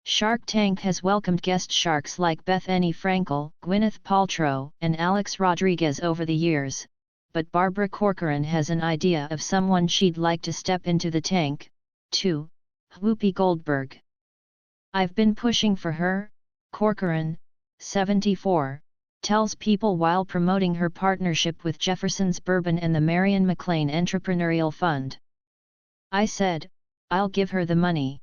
Shark Tank has welcomed guest sharks like Bethenny Frankel, Gwyneth Paltrow, and Alex Rodriguez over the years, but Barbara Corcoran has an idea of someone she'd like to step into the tank, too: Whoopi Goldberg. "I've been pushing for her," Corcoran, 74, tells People while promoting her partnership with Jefferson's Bourbon and the Marian McLain Entrepreneurial Fund. "I said, I'll give her the money.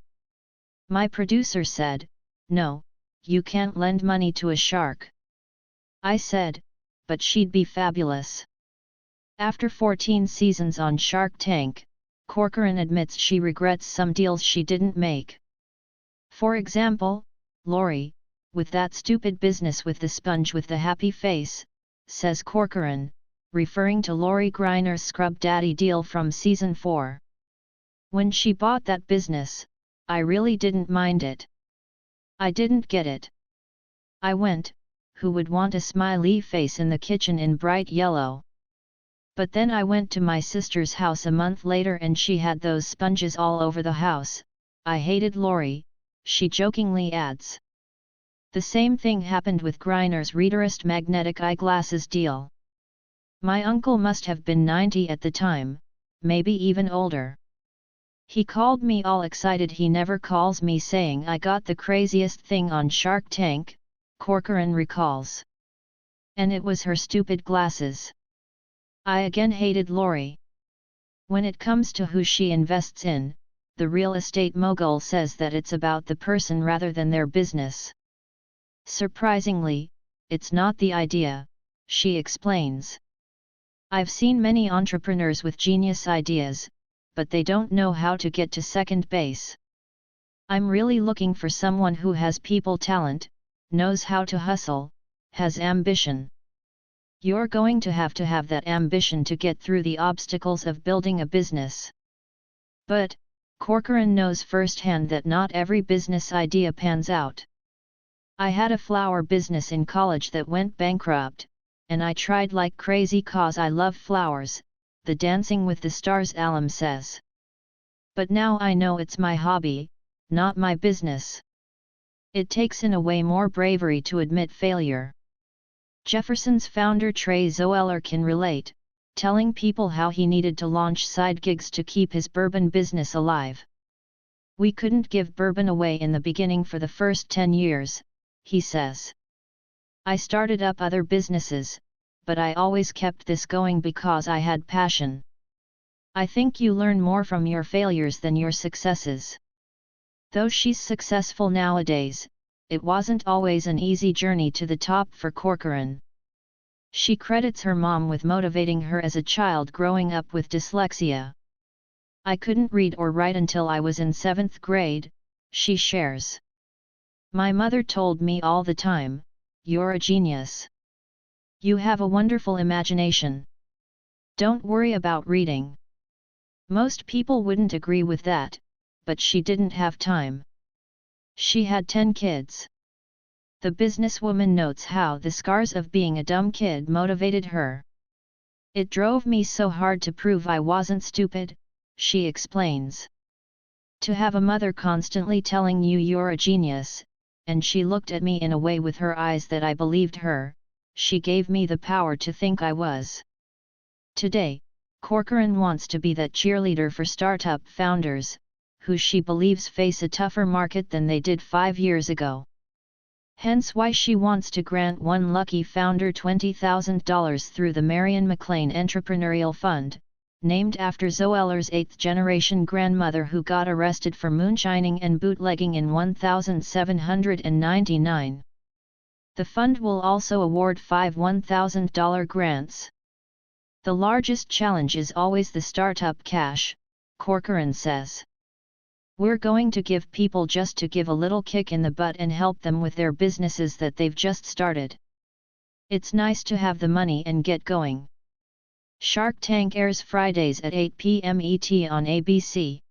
My producer said, no, you can't lend money to a shark. I said, but she'd be fabulous." After 14 seasons on Shark Tank, Corcoran admits she regrets some deals she didn't make. "For example, Lori, with that stupid business with the sponge with the happy face," says Corcoran, referring to Lori Greiner's Scrub Daddy deal from season 4. "When she bought that business, I really didn't mind it. I didn't get it. I went, who would want a smiley face in the kitchen in bright yellow? But then I went to my sister's house a month later and she had those sponges all over the house. I hated Lori," she jokingly adds. The same thing happened with Greiner's Readerist magnetic eyeglasses deal. "My uncle must have been 90 at the time, maybe even older. He called me all excited. He never calls me saying I got the craziest thing on Shark Tank," Corcoran recalls. "And it was her stupid glasses. I again hated Lori." When it comes to who she invests in, the real estate mogul says that it's about the person rather than their business. "Surprisingly, it's not the idea," she explains. "I've seen many entrepreneurs with genius ideas, but they don't know how to get to second base. I'm really looking for someone who has people talent, knows how to hustle, has ambition. You're going to have that ambition to get through the obstacles of building a business." But, Corcoran knows firsthand that not every business idea pans out. "I had a flower business in college that went bankrupt, and I tried like crazy 'cause I love flowers," the Dancing with the Stars alum says. "But now I know it's my hobby, not my business." It takes in a way more bravery to admit failure. Jefferson's founder Trey Zoeller can relate, telling People how he needed to launch side gigs to keep his bourbon business alive. "We couldn't give bourbon away in the beginning for the first 10 years, he says. "I started up other businesses, but I always kept this going because I had passion. I think you learn more from your failures than your successes." Though she's successful nowadays, it wasn't always an easy journey to the top for Corcoran. She credits her mom with motivating her as a child growing up with dyslexia. "I couldn't read or write until I was in 7th grade, she shares. "My mother told me all the time, 'You're a genius. You have a wonderful imagination. Don't worry about reading.' Most people wouldn't agree with that, but she didn't have time. She had 10 kids. The businesswoman notes how the scars of being a dumb kid motivated her. "It drove me so hard to prove I wasn't stupid," she explains. "To have a mother constantly telling you you're a genius, and she looked at me in a way with her eyes that I believed her, she gave me the power to think I was." Today, Corcoran wants to be that cheerleader for startup founders, who she believes face a tougher market than they did 5 years ago. Hence why she wants to grant one lucky founder $20,000 through the Marian McLain Entrepreneurial Fund, named after Zoeller's 8th-generation grandmother who got arrested for moonshining and bootlegging in 1799. The fund will also award 5 $1,000 grants. "The largest challenge is always the startup cash," Corcoran says. "We're going to give people just to give a little kick in the butt and help them with their businesses that they've just started. It's nice to have the money and get going." Shark Tank airs Fridays at 8 p.m. ET on ABC.